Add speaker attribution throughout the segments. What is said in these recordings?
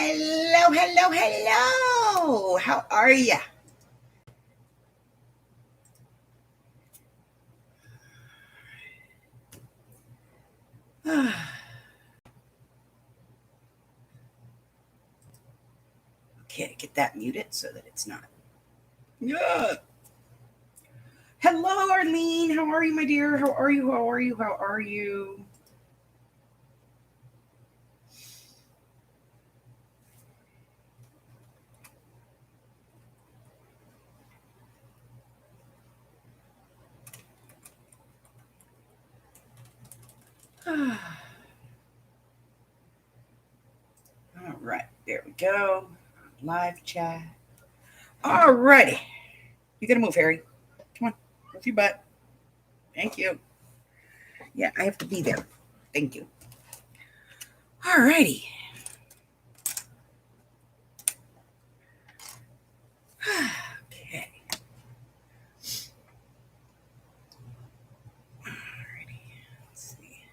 Speaker 1: Hello, hello, hello. How are ya? Okay, get that muted so that it's not. Yeah. Hello, Arlene. How are you, my dear? How are you? How are you? How are you? All right, there we go. Live chat. All righty. You gotta move, Harry. Come on, move your butt. Thank you. Yeah, I have to be there. Thank you. All righty. Okay. Alrighty. Let's see.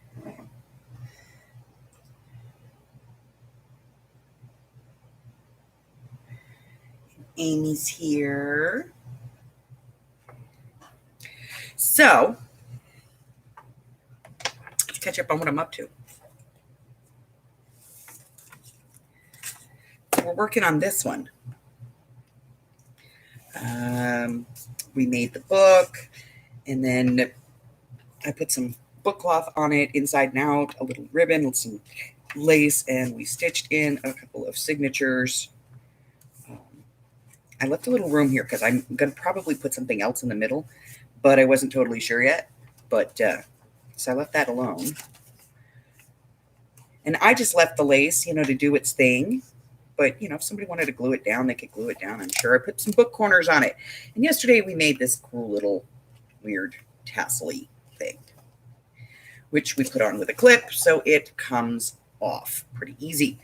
Speaker 1: Amy's here. So, let's catch up on what I'm up to. So we're working on this one. We made the book, and then I put some book cloth on it inside and out, a little ribbon with some lace, and we stitched in a couple of signatures. I left a little room here because I'm going to probably put something else in the middle, but I wasn't totally sure yet. But so I left that alone. And I just left the lace, to do its thing. But, if somebody wanted to glue it down, they could glue it down, I'm sure. I put some book corners on it. And yesterday we made this cool little weird tassel-y thing, which we put on with a clip, so it comes off pretty easy.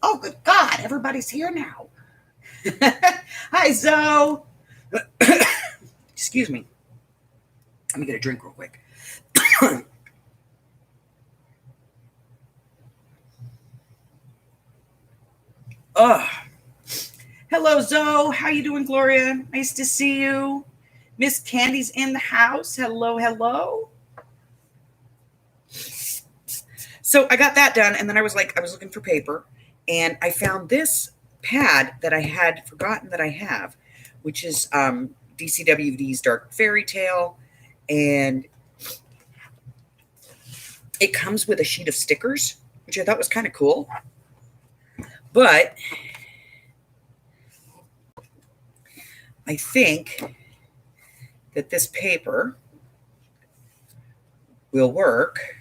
Speaker 1: Oh, good God, everybody's here now. Hi, Zoe. Excuse me. Let me get a drink real quick. Hello, Zoe. How you doing, Gloria? Nice to see you. Miss Candy's in the house. Hello, hello. So I got that done, and then I was looking for paper, and I found this pad that I had forgotten that I have, which is DCWD's Dark Fairy Tale, and it comes with a sheet of stickers, which I thought was kind of cool. But I think that this paper will work,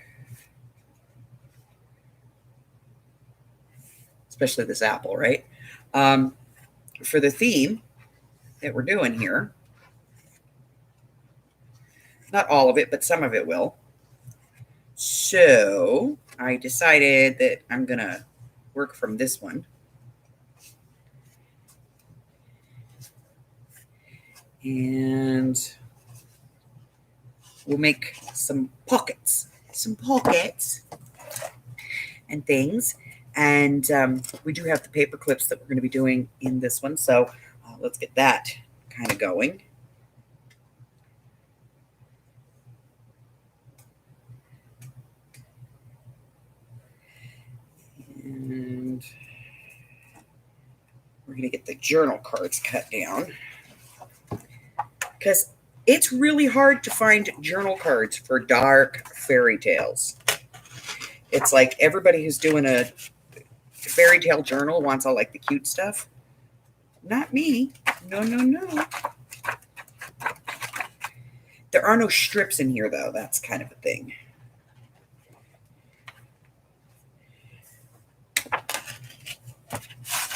Speaker 1: especially this apple, right? For the theme that we're doing here. Not all of it, but some of it will. So I decided that I'm going to work from this one. And we'll make some pockets and things. And we do have the paper clips that we're going to be doing in this one. So let's get that kind of going. And we're going to get the journal cards cut down, because it's really hard to find journal cards for dark fairy tales. It's like everybody who's doing a fairy tale journal wants all like the cute stuff. Not me. No. There are no strips in here, though. That's kind of a thing.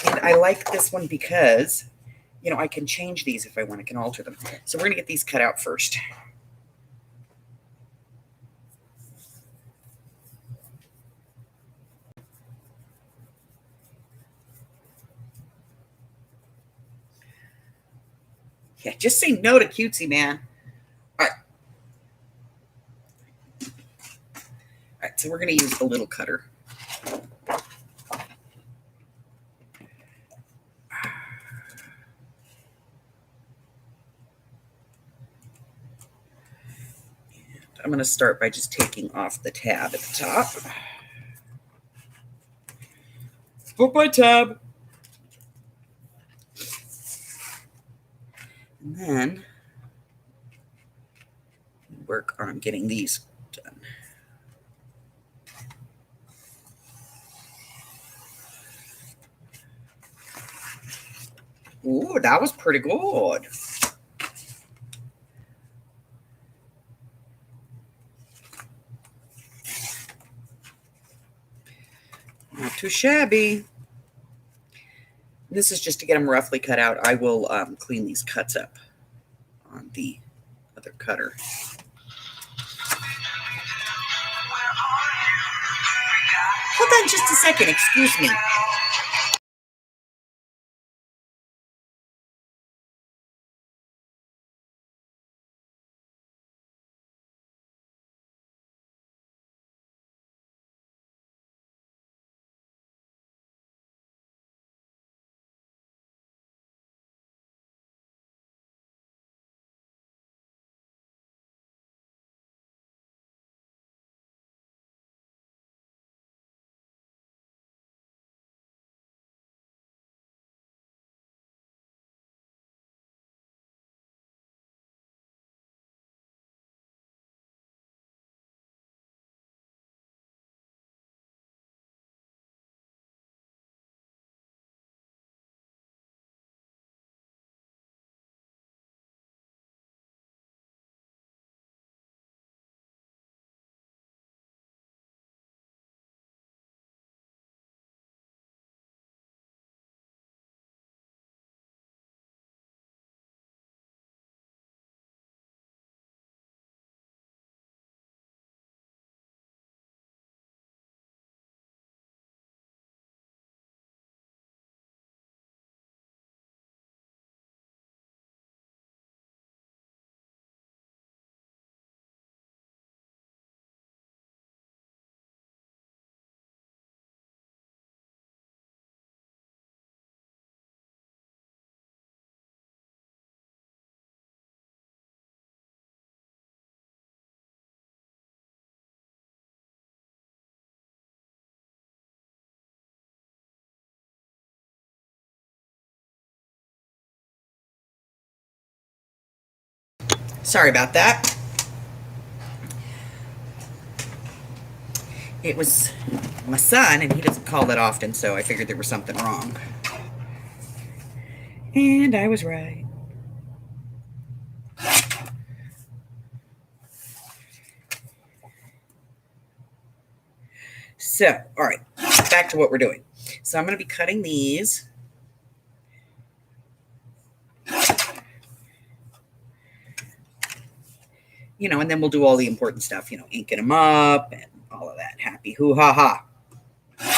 Speaker 1: And I like this one because, I can change these if I want. I can alter them. So we're going to get these cut out first. Yeah, just say no to cutesy, man. All right. So we're going to use the little cutter. I'm going to start by just taking off the tab at the top. Book my tab. And then work on getting these done. Ooh, that was pretty good. Not too shabby. This is just to get them roughly cut out. I will clean these cuts up on the other cutter. Hold on just a second, excuse me. Sorry about that. It was my son, and he doesn't call that often, so I figured there was something wrong. And I was right. So, all right, back to what we're doing. So I'm going to be cutting these. And then we'll do all the important stuff, inking them up and all of that. Happy hoo-ha-ha. I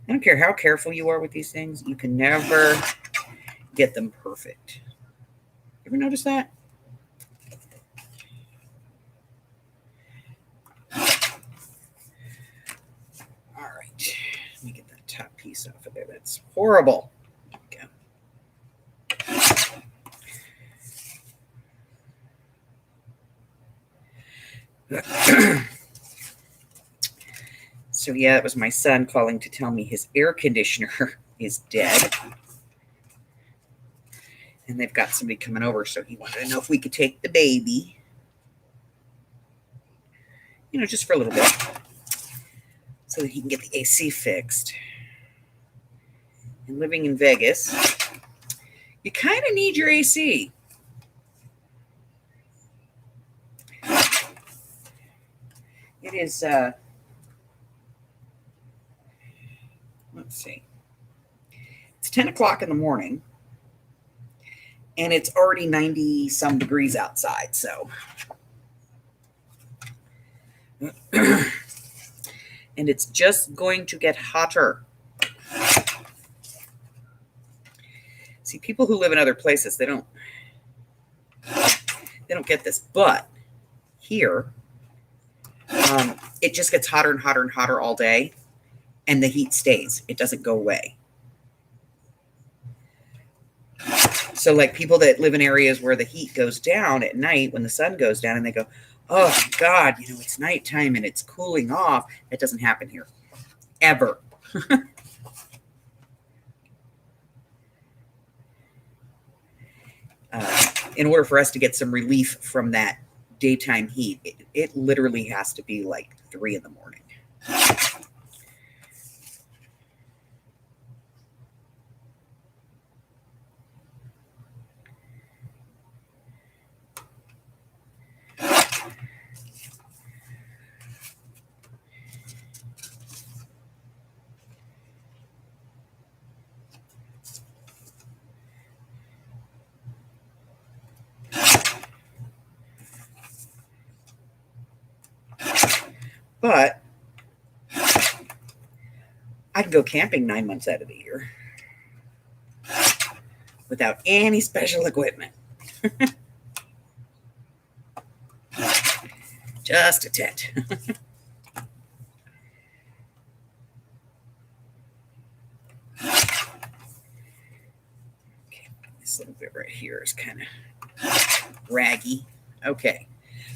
Speaker 1: don't care how careful you are with these things. You can never get them perfect. You ever notice that? All right. Let me get that top piece off of there. That's horrible. Okay. So yeah, it was my son calling to tell me his air conditioner is dead. And they've got somebody coming over, so he wanted to know if we could take the baby. Just for a little bit. So that he can get the AC fixed. And living in Vegas, you kind of need your AC. It is, let's see. It's 10 o'clock in the morning, and it's already 90-some degrees outside, so. And it's just going to get hotter. See, people who live in other places, they don't get this, but here It just gets hotter and hotter and hotter all day, and the heat stays. It doesn't go away. So like people that live in areas where the heat goes down at night when the sun goes down and they go, oh God, it's nighttime and it's cooling off. That doesn't happen here ever. In order for us to get some relief from that daytime heat, it literally has to be like 3 in the morning. But I can go camping 9 months out of the year without any special equipment. Just a tent. Okay, this little bit right here is kind of raggy. Okay,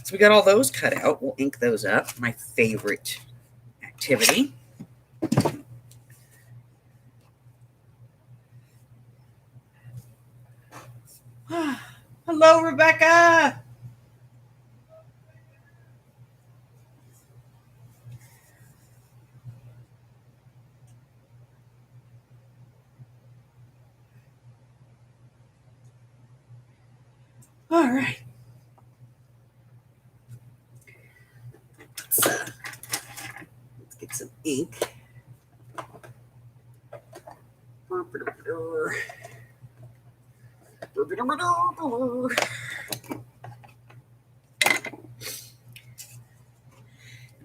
Speaker 1: so we got all those cut out. We'll ink those up. My favorite activity. Hello, Rebecca. All right. Let's get some ink.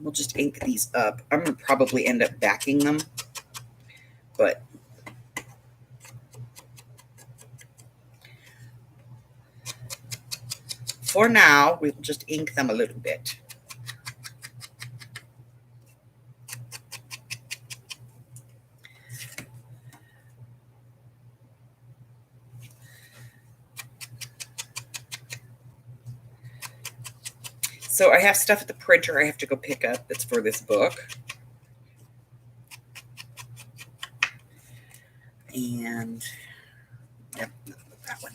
Speaker 1: We'll just ink these up. I'm going to probably end up backing them, but for now, we'll just ink them a little bit. So I have stuff at the printer I have to go pick up that's for this book. And, yep, that one.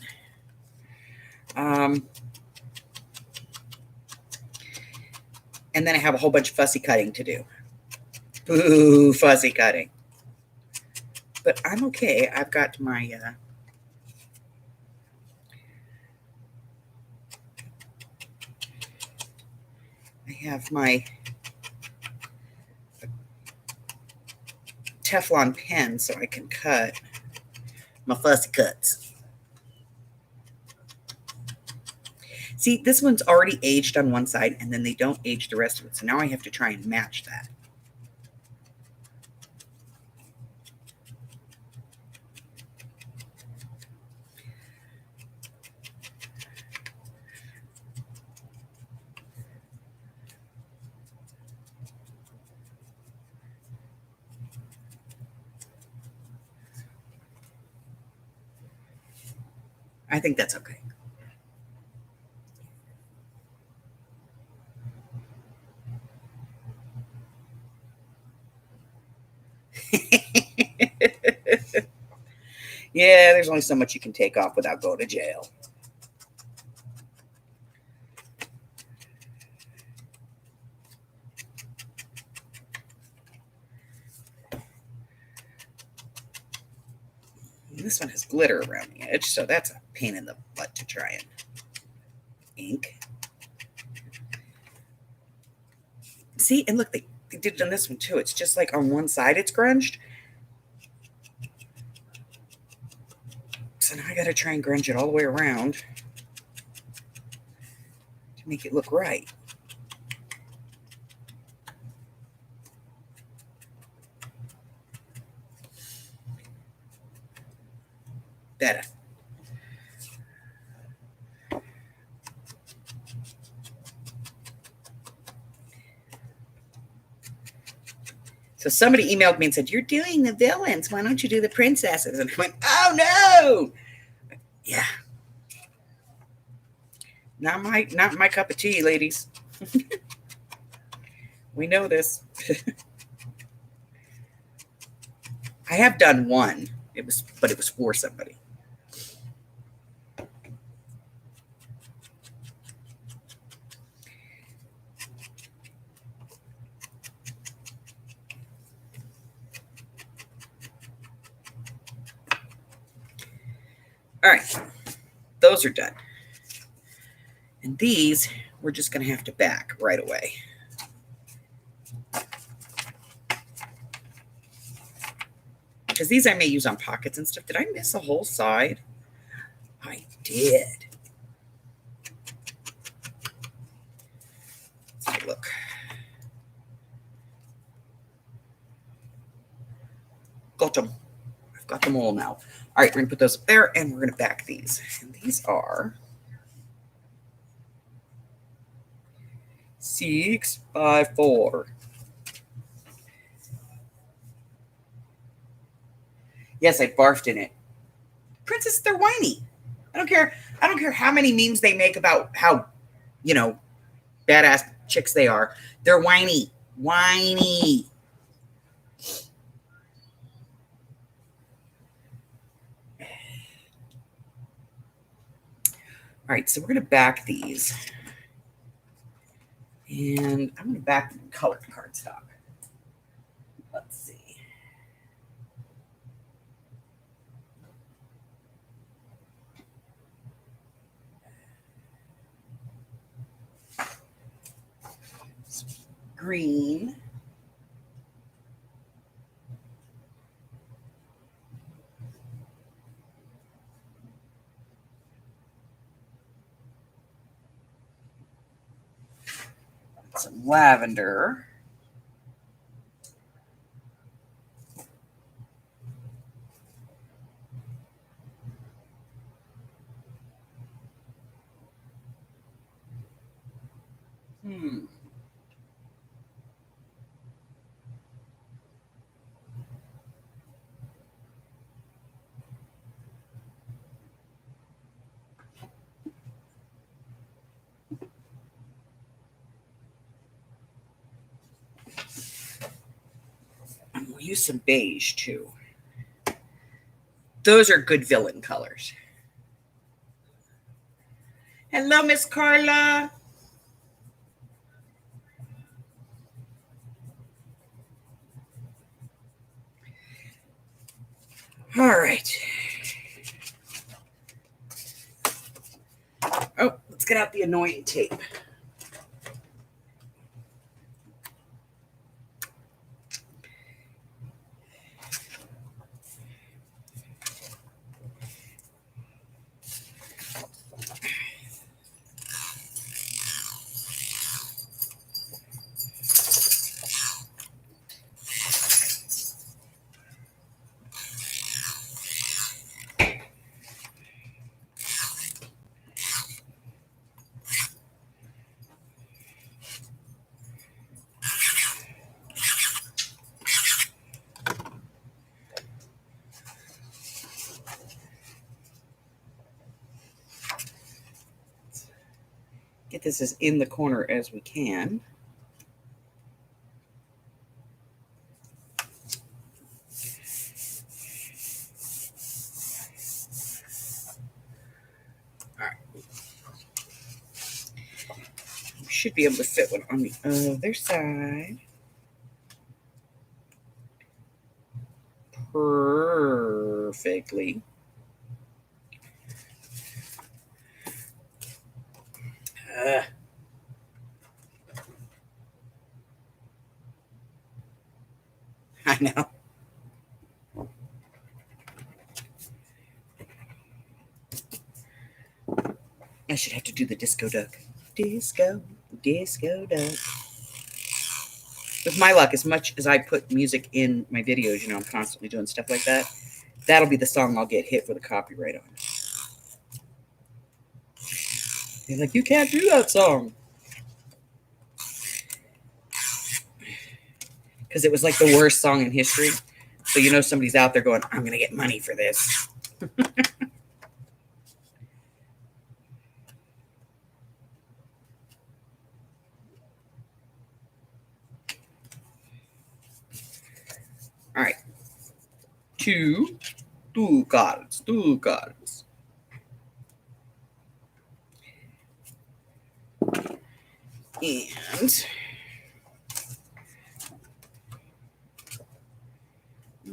Speaker 1: And then I have a whole bunch of fussy cutting to do. Boo, fussy cutting. But I'm okay. I've got my... I have my Teflon pen so I can cut my fussy cuts. See, this one's already aged on one side and then they don't age the rest of it. So now I have to try and match that. I think that's okay. Yeah, there's only so much you can take off without going to jail. And this one has glitter around the edge, so that's a pain in the butt to try and ink. See, and look, they did it on this one too. It's just like on one side it's grunged. So now I got to try and grunge it all the way around to make it look right. Better. So somebody emailed me and said, "You're doing the villains. Why don't you do the princesses?" And I went, "Oh no, yeah, not my cup of tea, ladies. We know this." I have done one. But it was for somebody. All right, those are done. And these, we're just going to have to back right away. Because these I may use on pockets and stuff. Did I miss a whole side? I did. Let's take a look. Got them. I've got them all now. All right, we're going to put those up there, and we're going to back these. And these are 6 by 4. Yes, I barfed in it. Princess, they're whiny. I don't care how many memes they make about how, badass chicks they are. They're whiny. Whiny. All right, so we're going to back these. And I'm going to back them in colored cardstock. Let's see. Green. Some lavender. And we'll use some beige too. Those are good villain colors. Hello, Miss Carla. All right. Oh, let's get out the annoying tape. Get this as in the corner as we can. All right. We should be able to fit one on the other side. Perfectly. I know. I should have to do the disco duck. Disco duck. With my luck, as much as I put music in my videos, I'm constantly doing stuff like that. That'll be the song I'll get hit for the copyright on. They're like, you can't do that song. because it was like the worst song in history. So you know somebody's out there going, I'm going to get money for this. All right. Two cards. And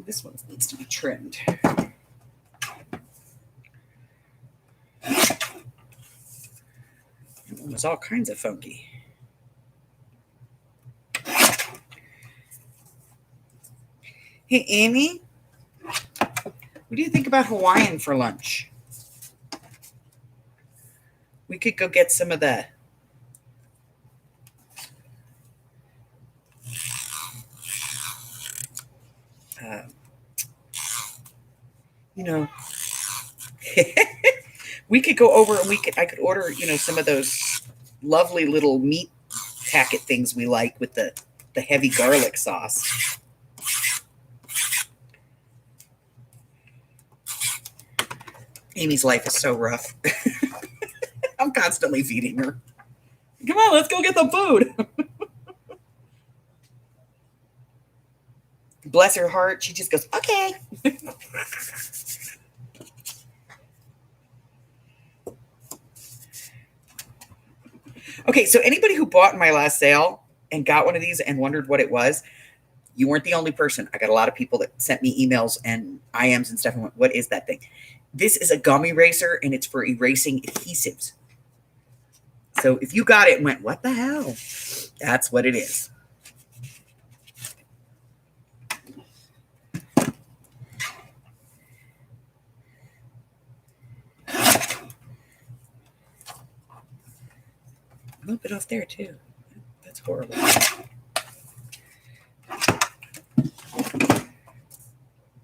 Speaker 1: this one needs to be trimmed. That one was all kinds of funky. Hey, Amy, what do you think about Hawaiian for lunch? We could go get some of the you know, we could go over and I could order, some of those lovely little meat packet things we like with the heavy garlic sauce. Amy's life is so rough. I'm constantly feeding her. Come on, let's go get the food. Bless her heart. She just goes, okay. Okay, so anybody who bought in my last sale and got one of these and wondered what it was, you weren't the only person. I got a lot of people that sent me emails and IMs and stuff and went, what is that thing? This is a gum eraser, and it's for erasing adhesives. So if you got it and went, what the hell? That's what it is. A little bit off there, too. That's horrible.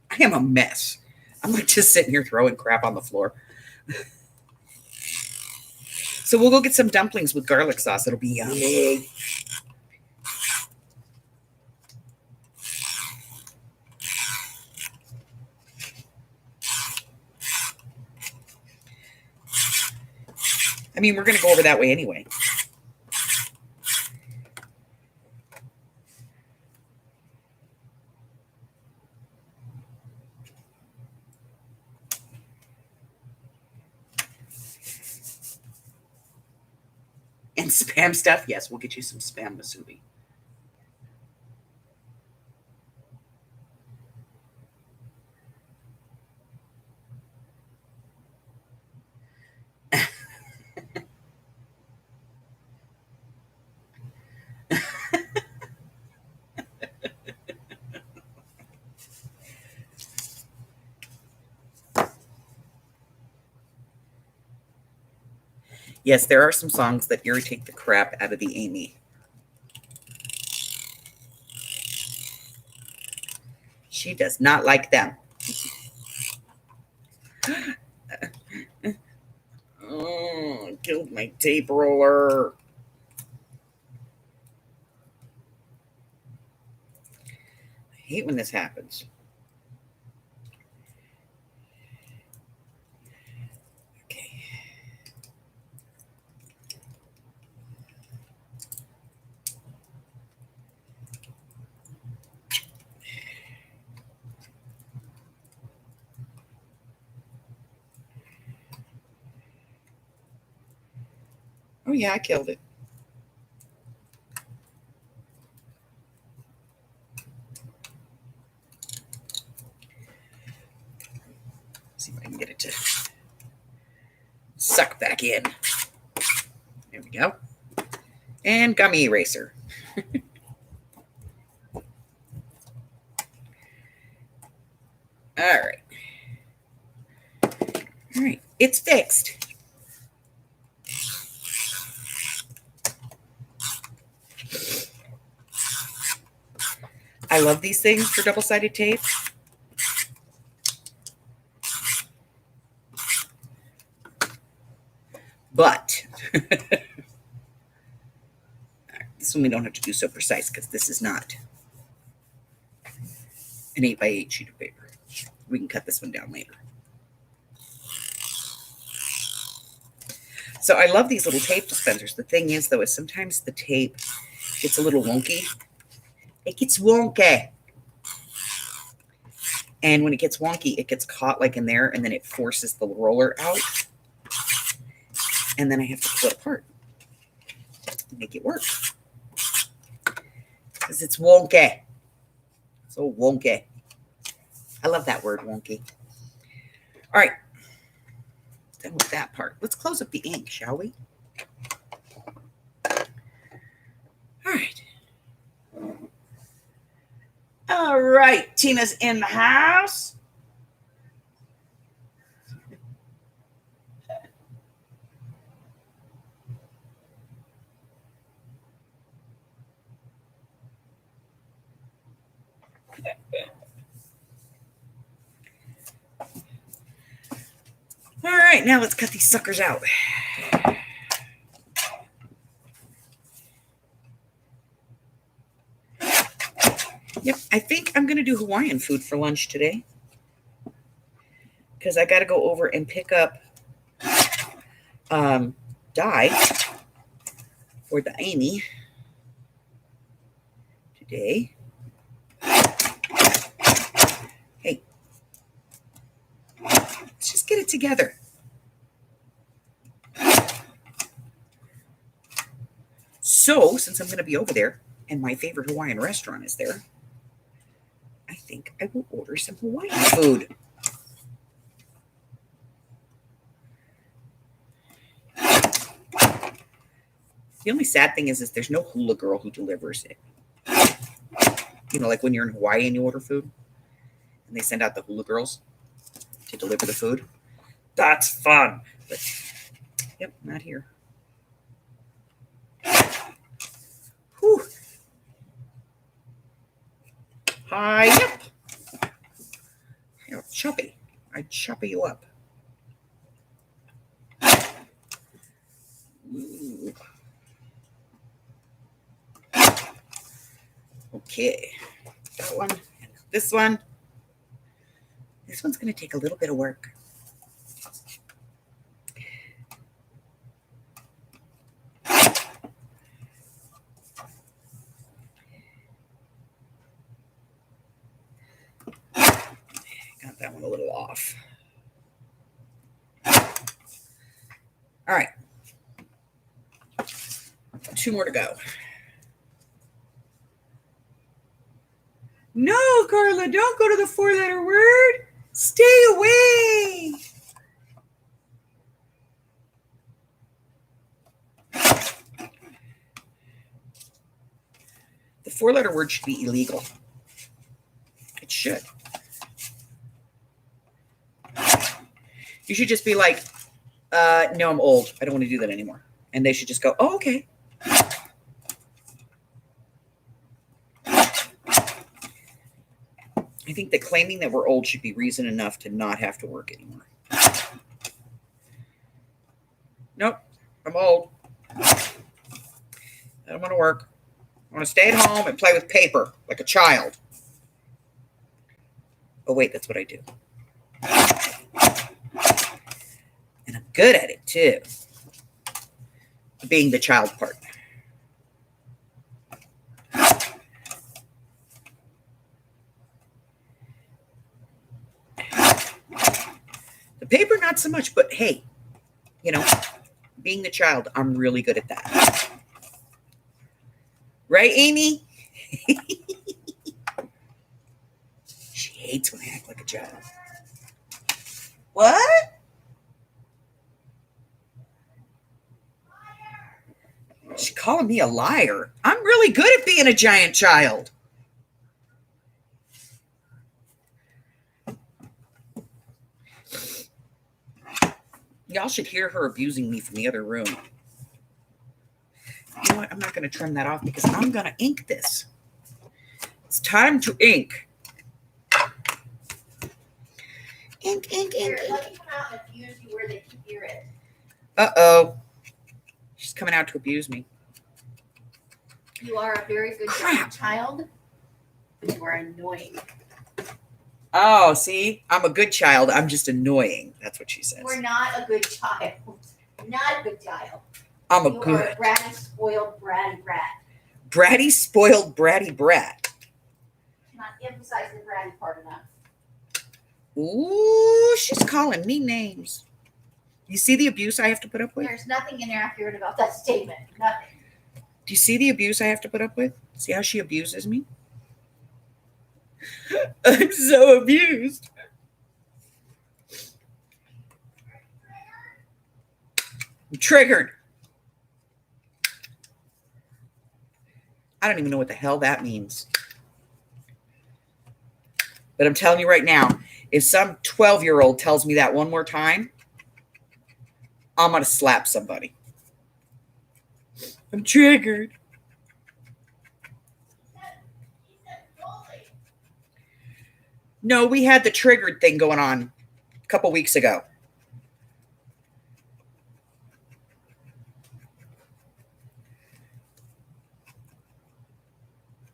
Speaker 1: I am a mess. I'm like just sitting here throwing crap on the floor. So we'll go get some dumplings with garlic sauce. It'll be yummy. I mean, we're going to go over that way anyway. And spam stuff? Yes, we'll get you some spam musubi. Yes, there are some songs that irritate the crap out of the Amy. She does not like them. Oh, killed my tape roller. I hate when this happens. Okay. Oh, yeah, I killed it. See if I can get it to suck back in. There we go. And gummy eraser. All right. All right. It's fixed. I love these things for double-sided tape. But this one we don't have to do so precise because this is not an 8x8 sheet of paper. We can cut this one down later. So I love these little tape dispensers. The thing is, though, is sometimes the tape gets a little wonky. It gets wonky. And when it gets wonky, it gets caught like in there, and then it forces the roller out. And then I have to pull it apart and make it work. Because it's wonky. So wonky. I love that word, wonky. All right. Done with that part. Let's close up the ink, shall we? All right. All right. Tina's in the house. All right, now let's cut these suckers out. Yep, I think I'm going to do Hawaiian food for lunch today. Because I got to go over and pick up dye for the Amy today. Hey, let's just get it together. So, since I'm going to be over there, and my favorite Hawaiian restaurant is there, I think I will order some Hawaiian food. The only sad thing is there's no hula girl who delivers it. You know, like when you're in Hawaii and you order food, and they send out the hula girls to deliver the food. That's fun. But, yep, not here. Whew. Hi, yep. You're choppy. I chop you up. Ooh. Okay. That one. This one. This one's going to take a little bit of work. Got that one a little off. All right. 2 more to go. No, Carla, don't go to the 4-letter word. Stay away. The 4-letter word should be illegal. It should. You should just be like, no, I'm old. I don't want to do that anymore. And they should just go, oh, okay. I think that claiming that we're old should be reason enough to not have to work anymore. Nope, I'm old. I don't want to work. I want to stay at home and play with paper like a child. Oh, wait, that's what I do. And I'm good at it, too. Being the child part. The paper, not so much, but hey, you know, being the child, I'm really good at that. Right, Amy? She hates when I act like a child. What? She's calling me a liar. I'm really good at being a giant child. Y'all should hear her abusing me from the other room. You know what? I'm not going to trim that off because I'm going to ink this. It's time to ink. Ink, ink, ink, ink.
Speaker 2: Let me come out and abuse you where they can hear it.
Speaker 1: Uh-oh. She's coming out to abuse me.
Speaker 2: You are a very good child, but you are annoying.
Speaker 1: Oh, see, I'm a good child. I'm just annoying. That's what she says.
Speaker 2: We're not a good child. Not a good child.
Speaker 1: I'm a
Speaker 2: You are
Speaker 1: good
Speaker 2: a bratty, spoiled, bratty brat.
Speaker 1: bratty, spoiled, bratty brat.
Speaker 2: Cannot emphasize the bratty part enough.
Speaker 1: Ooh, she's calling me names. You see the abuse I have to put up with?
Speaker 2: There's nothing inaccurate about that statement. Nothing.
Speaker 1: Do you see the abuse I have to put up with? See how she abuses me? I'm so abused. I'm triggered. I don't even know what the hell that means. But I'm telling you right now, if some 12-year-old tells me that one more time, I'm going to slap somebody. I'm triggered. No, we had the triggered thing going on a couple weeks ago.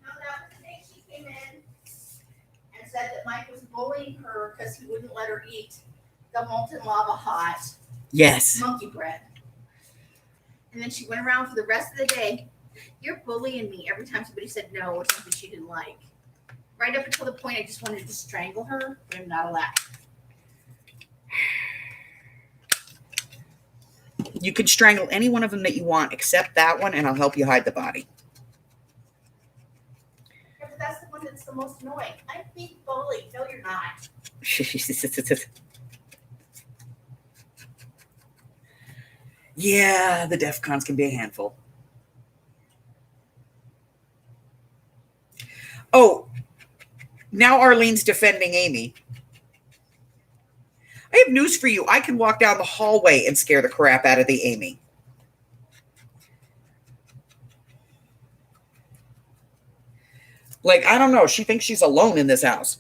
Speaker 2: No, that was the day she came in and said that Mike was bullying her because he wouldn't let her eat the molten lava hot
Speaker 1: Yes.
Speaker 2: monkey bread. And then she went around for the rest of the day. You're bullying me every time somebody said no or something she didn't like. Right up until the point I just wanted to strangle her, but I'm not allowed.
Speaker 1: You can strangle any one of them that you want except that one, and I'll help you hide the body.
Speaker 2: Yeah, but that's the one that's the most annoying. I'm being bullied. No, you're not.
Speaker 1: Yeah, the DEF CONs can be a handful. Oh, now Arlene's defending Amy. I have news for you. I can walk down the hallway and scare the crap out of the Amy. Like, I don't know. She thinks she's alone in this house.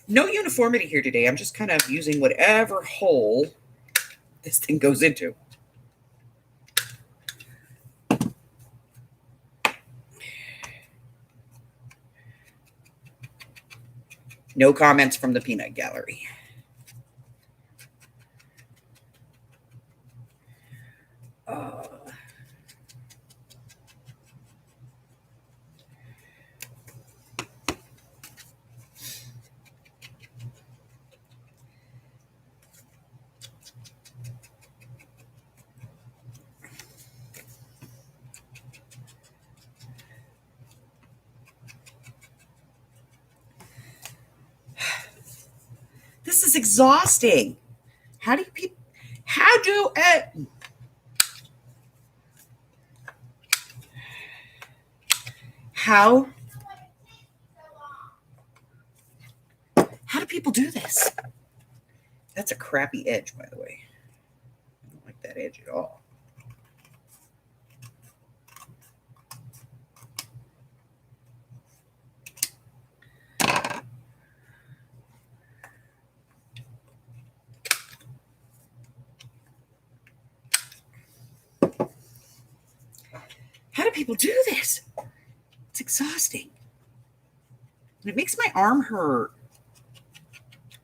Speaker 1: No uniformity here today. I'm just kind of using whatever hole this thing goes into. No comments from the peanut gallery. This is exhausting. How do people, how do people do this? That's a crappy edge, by the way. I don't like that edge at all. How do people do this? It's exhausting. And it makes my arm hurt.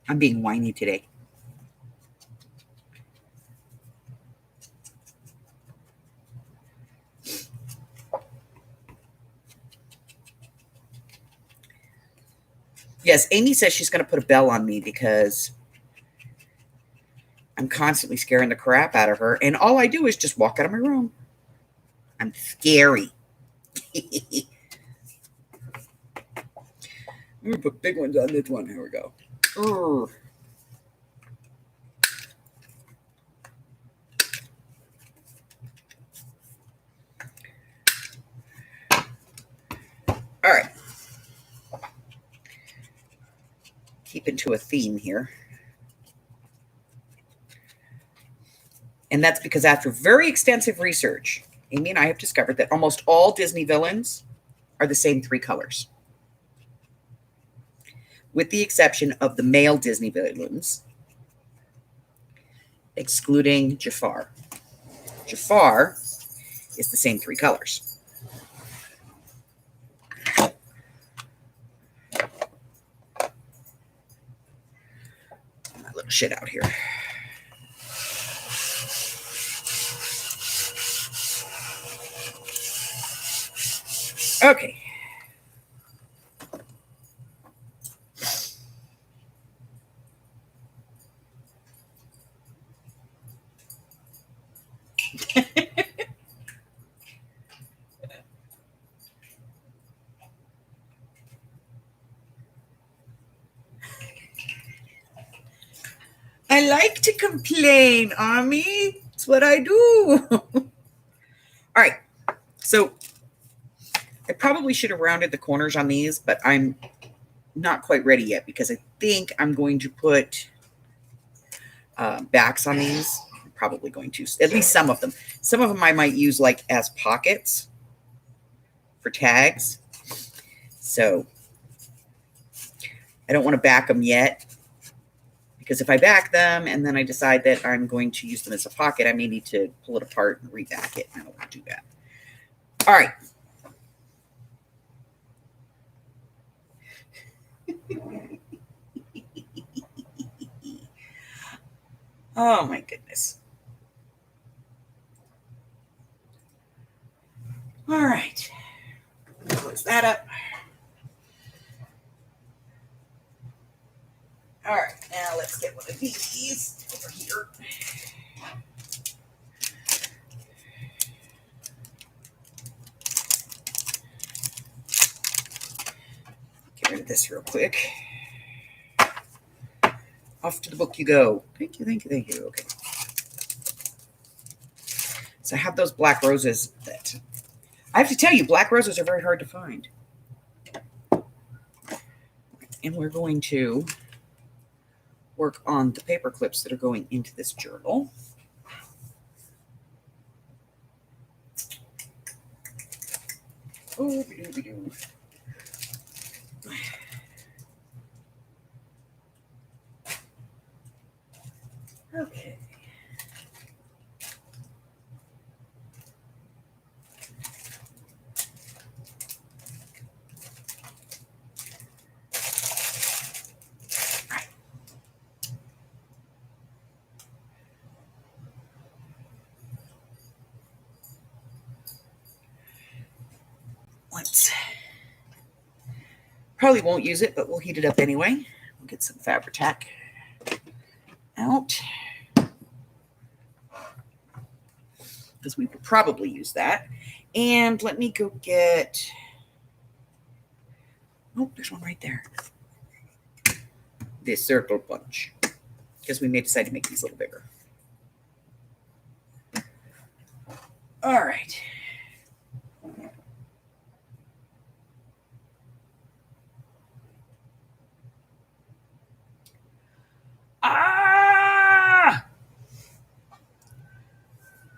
Speaker 1: I'm being whiny today. Yes, Amy says she's going to put a bell on me because I'm constantly scaring the crap out of her. And all I do is just walk out of my room. I'm scary. I'm going to put big ones on this one. Here we go. Urgh. All right. Keeping to a theme here. And that's because after very extensive research, Amy and I have discovered that almost all Disney villains are the same three colors, with the exception of the male Disney villains, excluding Jafar. Jafar is the same 3 colors. My little shit out here. Okay. I like to complain, Ami. It's what I do. All right. So I probably should have rounded the corners on these, but I'm not quite ready yet because I think I'm going to put backs on these. I'm probably going to, at least some of them. Some of them I might use like as pockets for tags. So I don't want to back them yet, because if I back them and then I decide that I'm going to use them as a pocket, I may need to pull it apart and reback it. I don't want to do that. All right. Oh my goodness. All right. Close that up. All right, now let's get one of these over here. Get rid of this real quick. Off to the book you go. Thank you, thank you, thank you. Okay. So I have those black roses that I have to tell you, black roses are very hard to find. And we're going to work on the paper clips that are going into this journal. Oh, be-doo. Okay. Let's, probably won't use it, but we'll heat it up anyway. We'll get some Fabri-Tac out, because we will probably use that. And let me go get, oh, there's one right there. This circle punch, because we may decide to make these a little bigger. All right. Ah!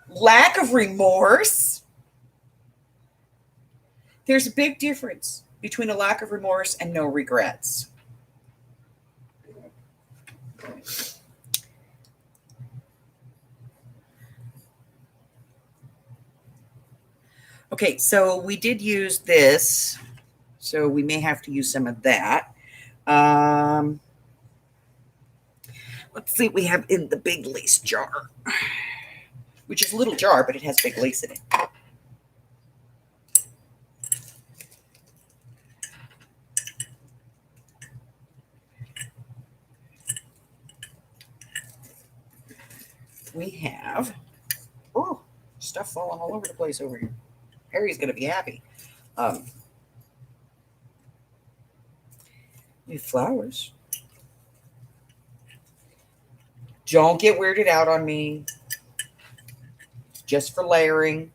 Speaker 1: Lack of remorse. There's a big difference between a lack of remorse and no regrets. Okay, so we did use this, so we may have to use some of that. Let's see what we have in the big lace jar, which is a little jar, but it has big lace in it. We have, oh, stuff falling all over the place over here. Harry's going to be happy. We have flowers. Don't get weirded out on me. It's just for layering.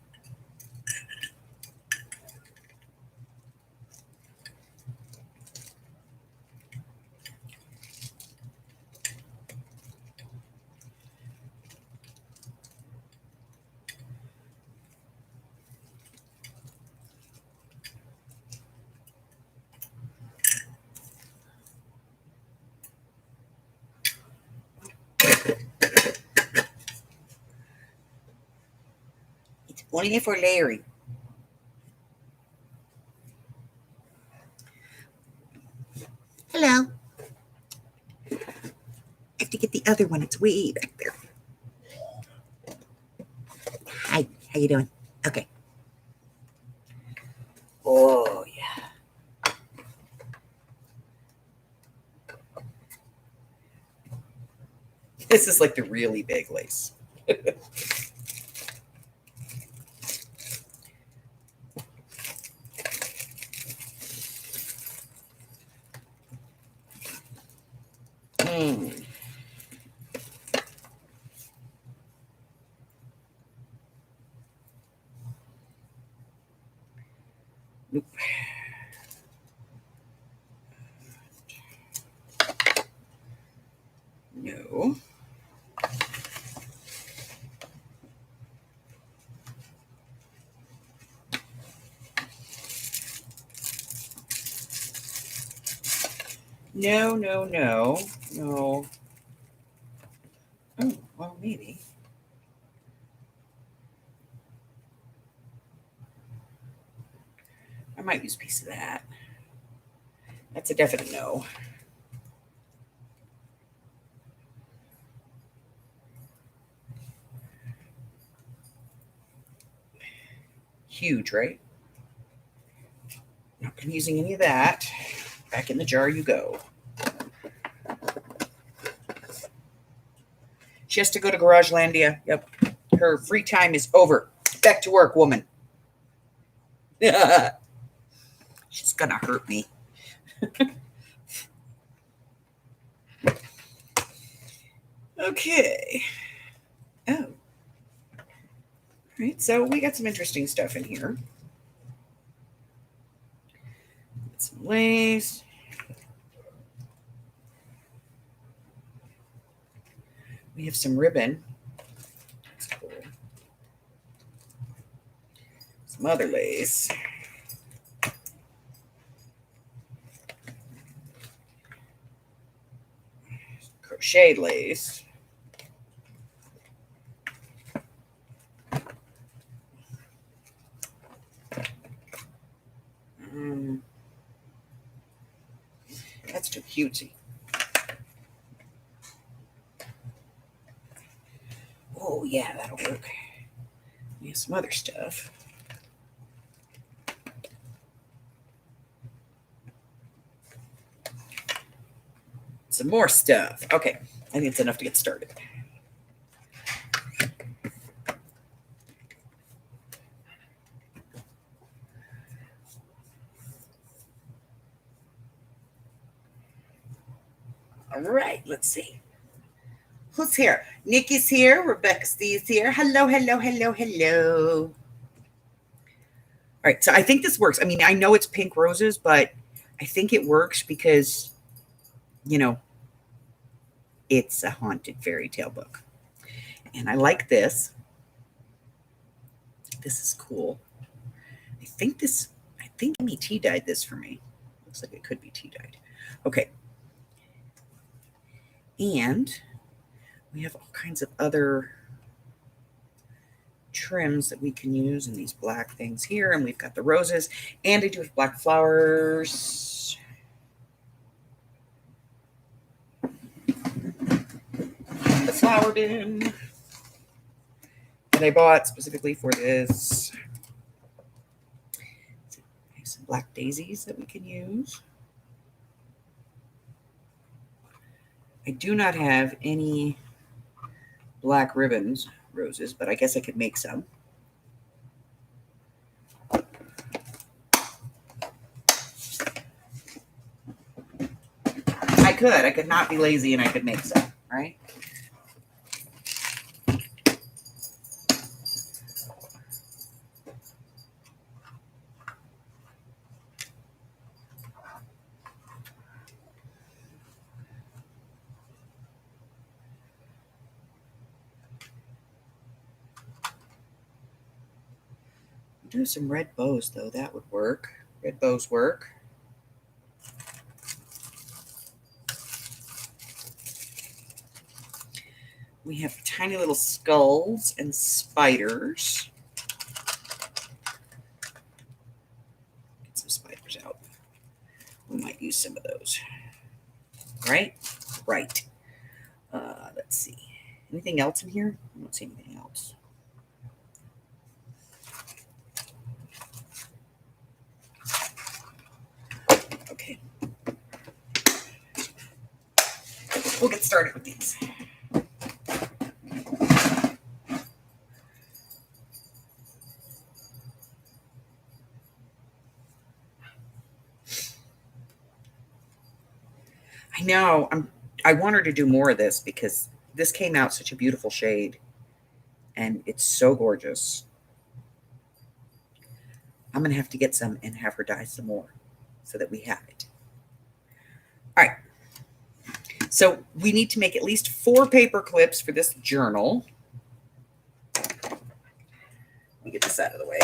Speaker 1: It's Only for Larry. Hello. I have to get the other one. It's way back there. Hi. How you doing? Okay. Oh, yeah. This is like the really big lace. Mm. Nope. No. No, no, no, no. Oh, well, maybe. I might use a piece of that. That's a definite no. Huge, right? Not using any of that. Back in the jar you go. She has to go to Garagelandia. Yep. Her free time is over. Back to work, woman. She's gonna hurt me. Okay. Oh. All right. So we got some interesting stuff in here. Some lace. We have some ribbon. That's cool. Some other lace. Crochet lace. That's too cutesy. Oh, yeah, that'll work. We have some other stuff. Some more stuff. Okay, I think it's enough to get started. All right, let's see. Who's here? Nikki's here. Rebecca Steve's here. Hello, hello, hello, hello. All right, so I think this works. I mean, I know it's pink roses, but I think it works because, you know, it's a haunted fairy tale book. And I like this. This is cool. I think Amy tea dyed this for me. Looks like it could be tea dyed. Okay. And we have all kinds of other trims that we can use in these black things here. And we've got the roses. And I do have black flowers. The flower bin that I bought specifically for this. I have some black daisies that we can use. I do not have any black ribbons roses, but I guess I could make some. I could not be lazy and I could make some, right? Do some red bows though, that would work. Red bows work. We have tiny little skulls and spiders. use some of those. Right? Right. Let's see. Anything else in here? I don't see anything else. Okay. We'll get started with these. I know. I want her to do more of this because this came out such a beautiful shade and it's so gorgeous. I'm going to have to get some and have her dye some more so that we have it. All right. So we need to make at least 4 paper clips for this journal. Let me get this out of the way.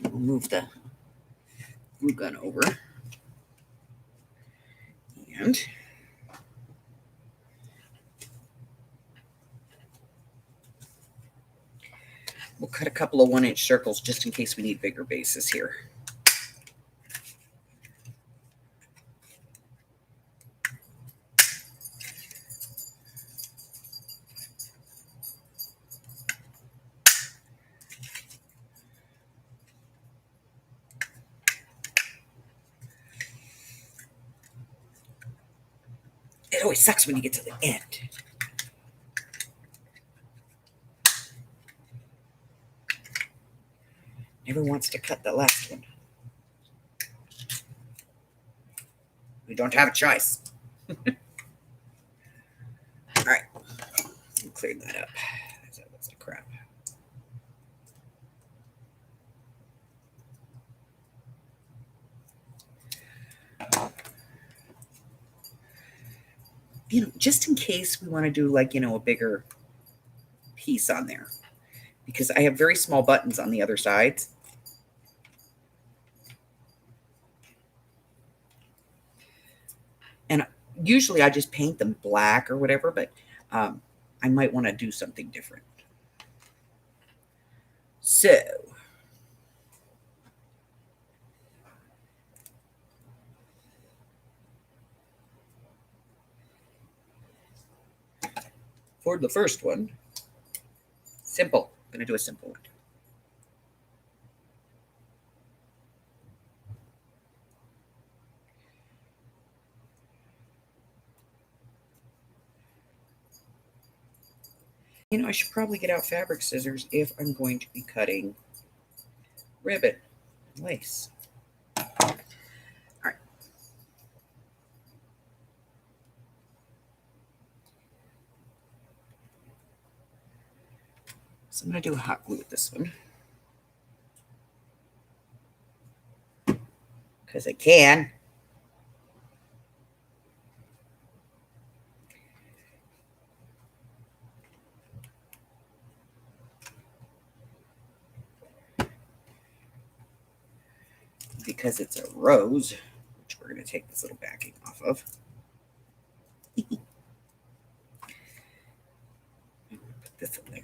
Speaker 1: We'll move the glue gun over. And we'll cut a couple of 1-inch circles just in case we need bigger bases here. It always sucks when you get to the end. Never wants to cut the last one. We don't have a choice. All right. Clear that up. That's the crap. Just in case we want to do like, a bigger piece on there, because I have very small buttons on the other sides. And usually I just paint them black or whatever, but I might want to do something different. So for the first one, simple. I'm going to do a simple one. I should probably get out fabric scissors if I'm going to be cutting ribbon and lace. All right. So I'm going to do a hot glue with this one. Because I can. Because it's a rose, which we're going to take this little backing off of. Put this in there.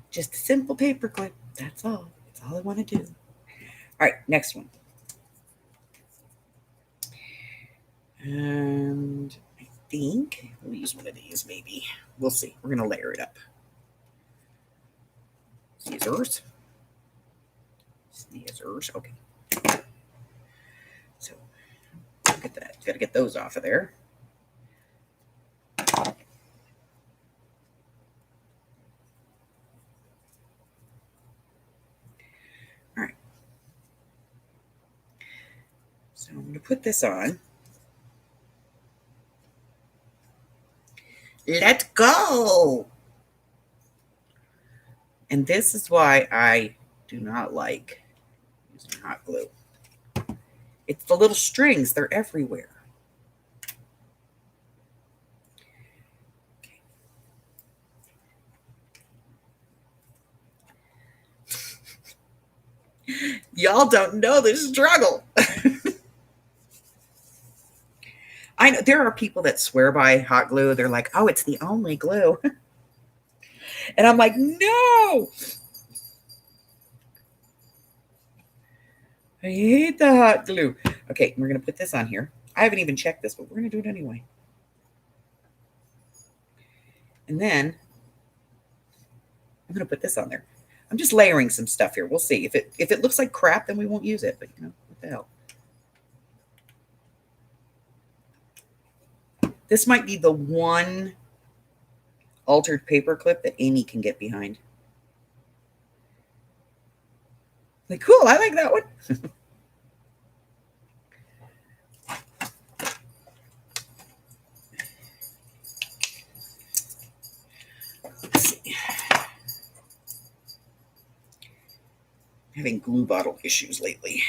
Speaker 1: Just a simple paper clip. That's all. That's all I want to do. All right, next one. And I think we'll use one of these maybe. We'll see. We're going to layer it up. Scissors. Okay. So, look at that. Got to get those off of there. All right. So I'm going to put this on. Let's go. And this is why I do not like using hot glue. It's the little strings. They're everywhere. Y'all don't know the struggle. I know there are people that swear by hot glue. They're like, oh, it's the only glue. And I'm like, no. I hate the hot glue. Okay, we're going to put this on here. I haven't even checked this, but we're going to do it anyway. And then I'm going to put this on there. I'm just layering some stuff here. We'll see. If it looks like crap, then we won't use it. But, you know, what the hell. This might be the one altered paper clip that Amy can get behind. Like, cool, I like that one. Let's see. Having glue bottle issues lately.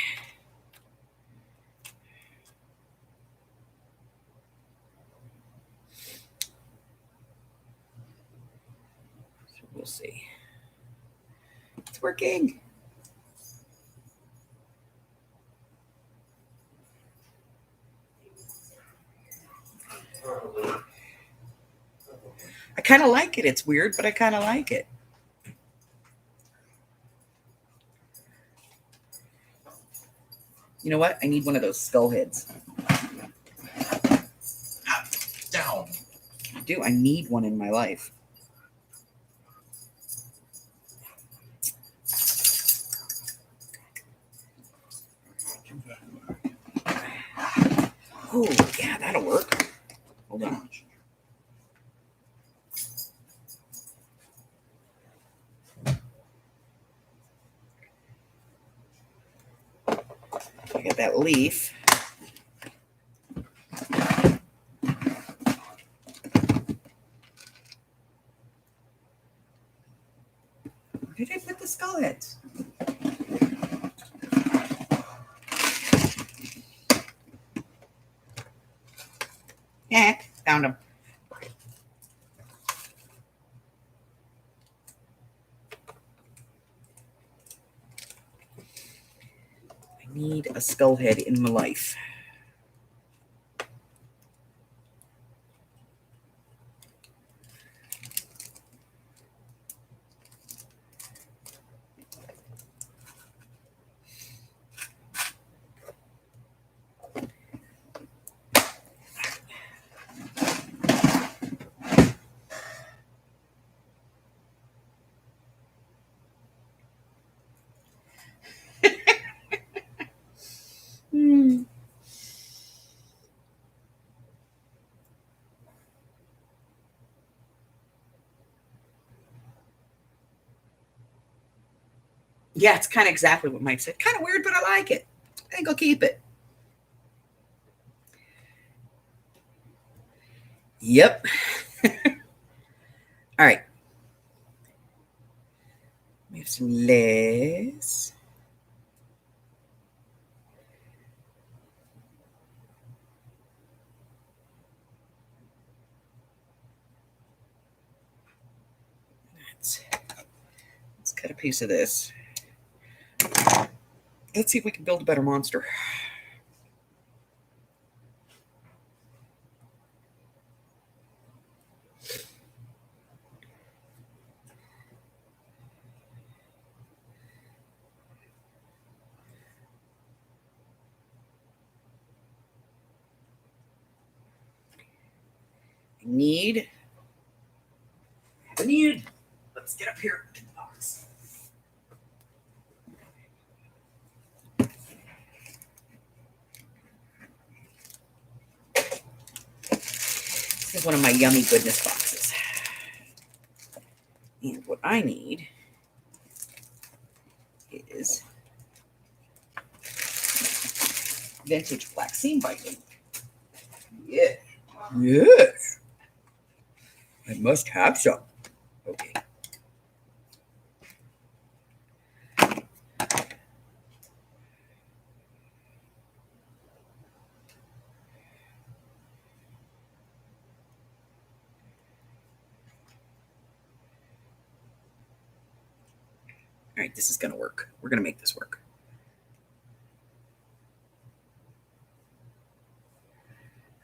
Speaker 1: So we'll see. It's working. I kind of like it. It's weird, but I kind of like it. You know what? I need one of those skull heads.
Speaker 3: Down.
Speaker 1: I do. I need one in my life. Oh, yeah, that'll work. Hold on. I got that leaf. Where did I put the skull heads? Yeah, found them. I need a skull head in my life. Hmm. Yeah, it's kind of exactly what Mike said. Kind of weird, but I like it. I think I'll keep it. Yep. All right. We have some lace. Let's cut a piece of this. Let's see if we can build a better monster. I need. Let's get up here to the box. This is one of my yummy goodness boxes. And what I need is vintage black seam binding. Yeah. Yes. I must have some. Okay. All right, this is going to work. We're going to make this work.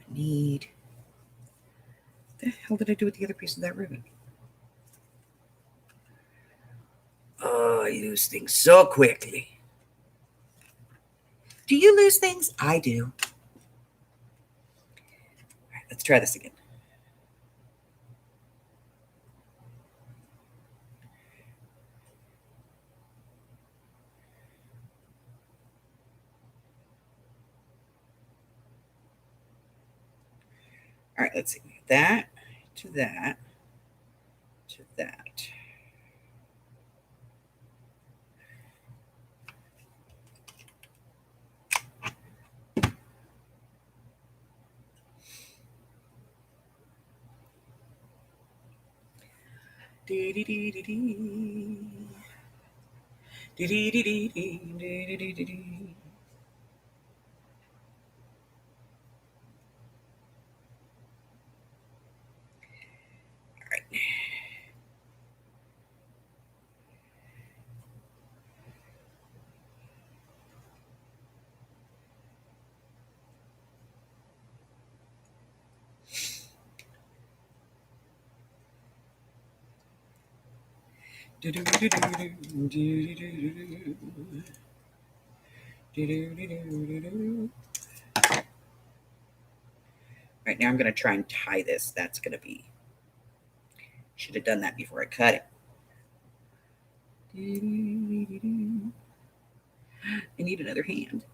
Speaker 1: I need... The hell did I do with the other piece of that ribbon? Oh, I lose things so quickly. Do you lose things? I do. All right, let's try this again. All right, let's see. That to that to that. Right now I'm going to try and tie this. That's going to be... Should have done that before I cut it. I need another hand.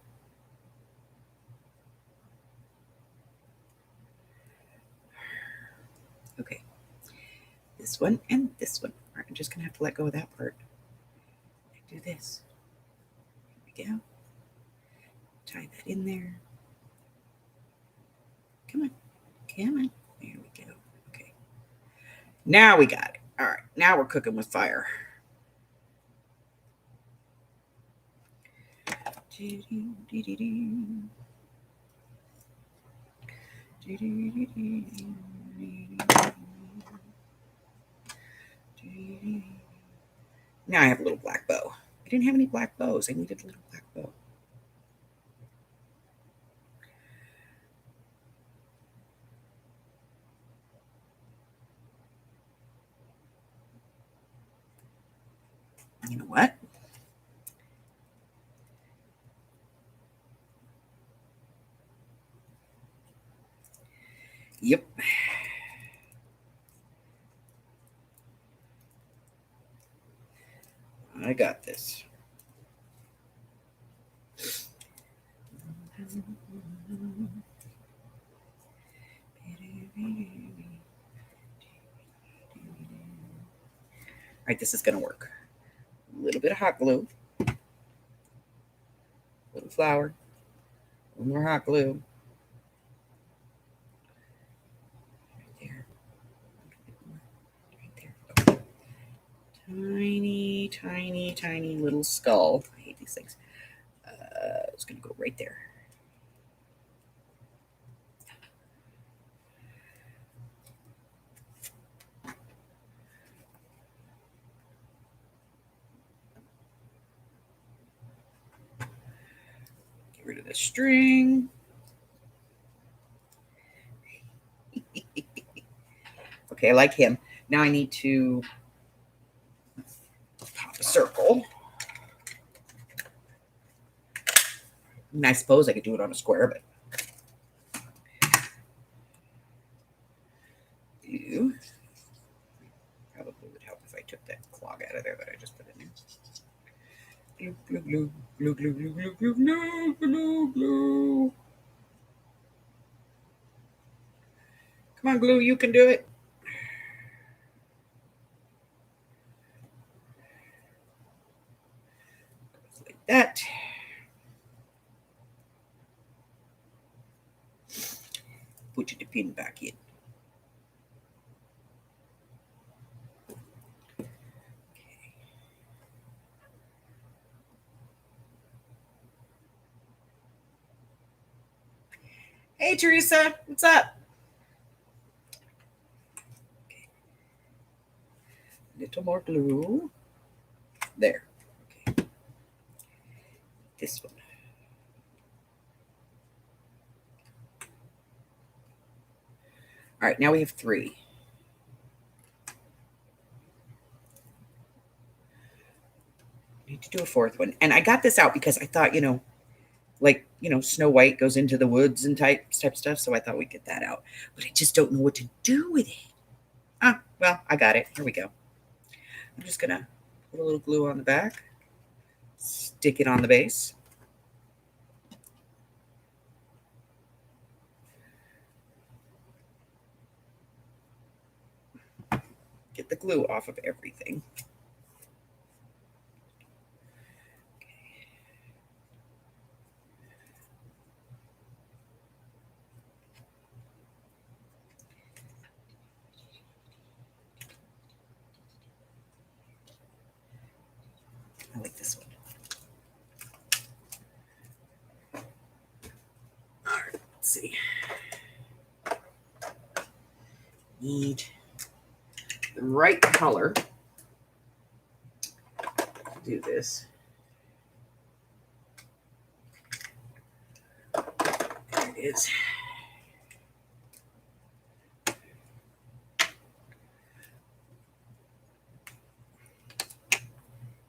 Speaker 1: Okay. This one and this one. All right, I'm just going to have to let go of that part. Do this. There we go. Tie that in there. Come on. Come on. There we go. Okay. Now we got it. All right. Now we're cooking with fire. Now I have a little black bow. I didn't have any black bows. I needed a little black bow. You know what? Yep. I got this. All right, this is going to work. A little bit of hot glue, a little flour, a little more hot glue. Right there. Tiny, tiny, tiny little skull. I hate these things. It's going to go right there. Get rid of the string. Okay, I like him. Now I need to pop a circle. And I suppose I could do it on a square, but probably would help if I took that clog out of there that I just put in there. Glue, glue, glue, glue, glue, glue, glue, glue, glue, glue. Come on, glue, you can do it. Like that. Put the pin back in. Hey, Teresa, what's up? Okay. Little more glue. There. this one. All right, now we have 3. Need to do a 4th one. And I got this out because I thought, like, Snow White goes into the woods and type stuff. So I thought we'd get that out. But I just don't know what to do with it. Well, I got it. Here we go. I'm just going to put a little glue on the back. Stick it on the base. Get the glue off of everything. I like this one. All right, let's see. Need the right color to do this. There it is.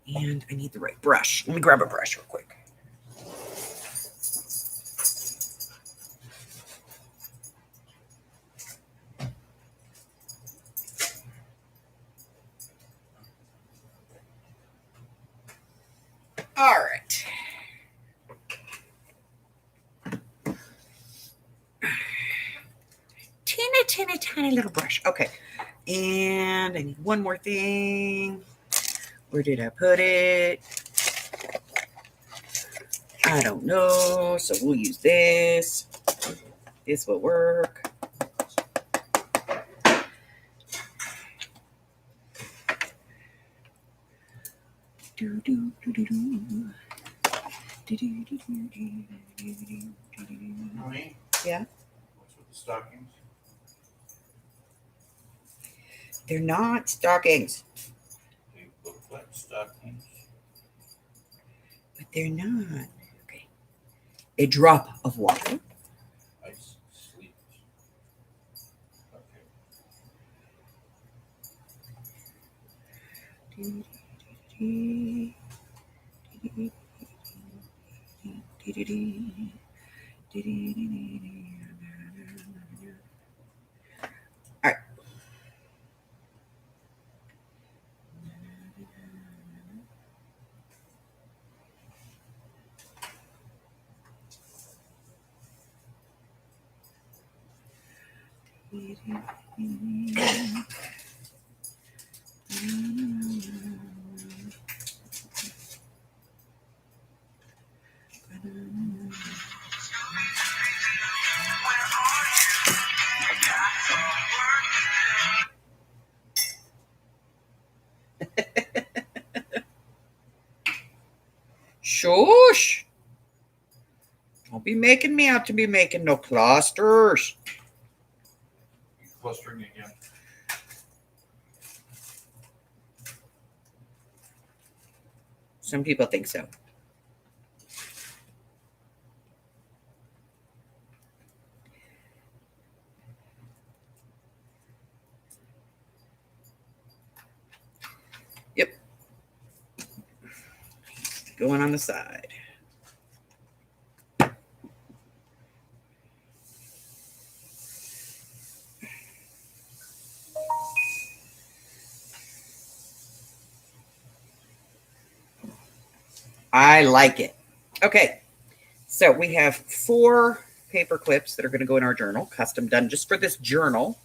Speaker 1: And I need the right brush. Let me grab a brush real quick. All right. Tiny little brush. Okay. And I need one more thing. Where did I put it? I don't know. So we'll use this. This will work.
Speaker 3: Honey?
Speaker 1: Yeah?
Speaker 3: What's with the stockings?
Speaker 1: They're not stockings.
Speaker 3: They look like stockings.
Speaker 1: But they're not. Okay. A drop of water.
Speaker 3: Ice sleeves.
Speaker 1: All right. Shush. Don't be making me out to be making no clusters.
Speaker 3: You clustering again?
Speaker 1: Some people think so. Yep. Going on the side. I like it. Okay. So we have 4 paper clips that are going to go in our journal, custom done just for this journal.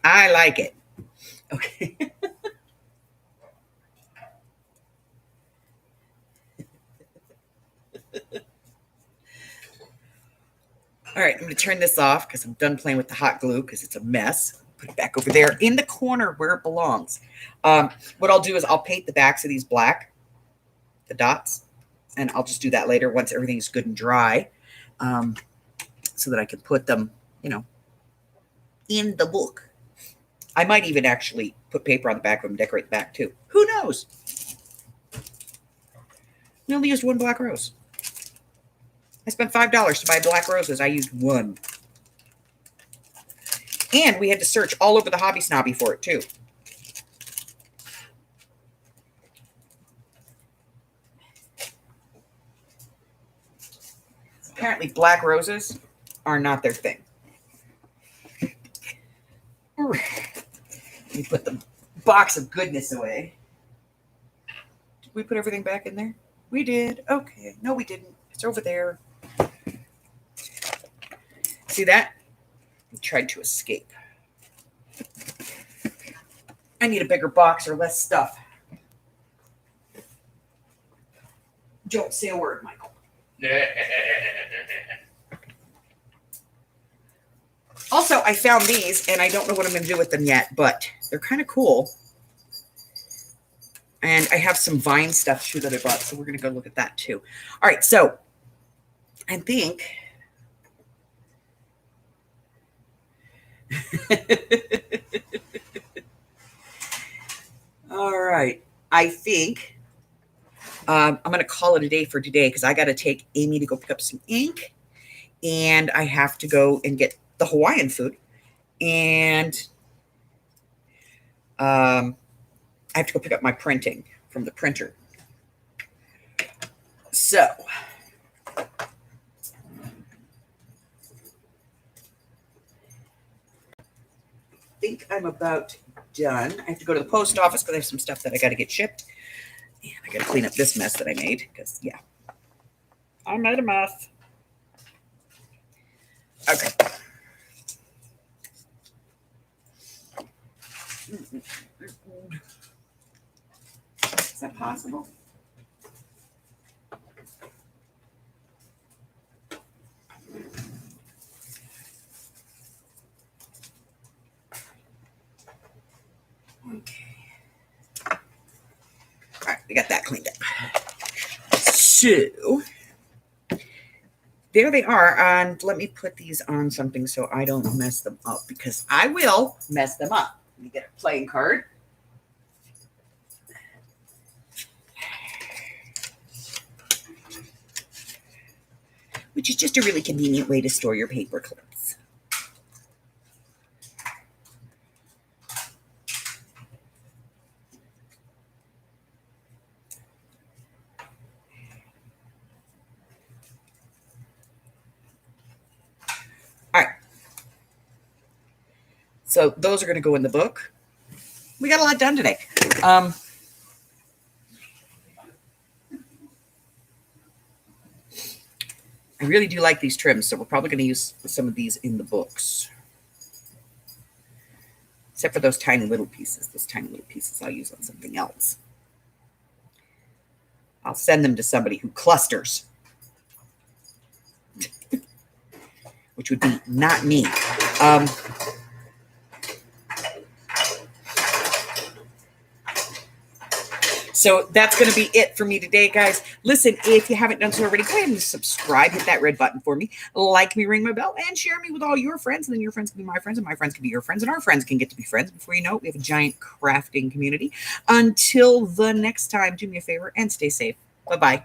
Speaker 1: I like it. Okay. All right, I'm going to turn this off because I'm done playing with the hot glue because it's a mess. Put it back over there in the corner where it belongs. What I'll do is I'll paint the backs of these black, the dots, and I'll just do that later once everything's good and dry, so that I can put them, in the book. I might even actually put paper on the back of them, decorate the back too. Who knows? We only used one black rose. I spent $5 to buy black roses. I used one. And we had to search all over the Hobby Snobby for it too. Apparently black roses are not their thing. We put the box of goodness away. Did we put everything back in there? We did. Okay. No, we didn't. It's over there. See that? We tried to escape. I need a bigger box or less stuff. Don't say a word, Michael. Also, I found these, and I don't know what I'm going to do with them yet, but they're kind of cool. And I have some Vine stuff, too, that I bought, so we're going to go look at that, too. All right, so I think... All right, I think I'm going to call it a day for today because I got to take Amy to go pick up some ink, and I have to go and get the Hawaiian food, and I have to go pick up my printing from the printer. So I think I'm about done. I have to go to the post office because I have some stuff that I got to get shipped, and I got to clean up this mess that I made because, yeah, I made a mess. Okay. Is that possible? Okay. All right, we got that cleaned up. So there they are. And let me put these on something so I don't mess them up because I will mess them up. Let me get a playing card. Which is just a really convenient way to store your paper clips. All right. So those are going to go in the book. We got a lot done today. I really do like these trims, so we're probably going to use some of these in the books. Except for those tiny little pieces. Those tiny little pieces I'll use on something else. I'll send them to somebody who clusters. Which would be not me. So that's going to be it for me today, guys. Listen, if you haven't done so already, go ahead and subscribe. Hit that red button for me. Like me, ring my bell, and share me with all your friends. And then your friends can be my friends, and my friends can be your friends, and our friends can get to be friends. Before you know it, we have a giant crafting community. Until the next time, do me a favor and stay safe. Bye-bye.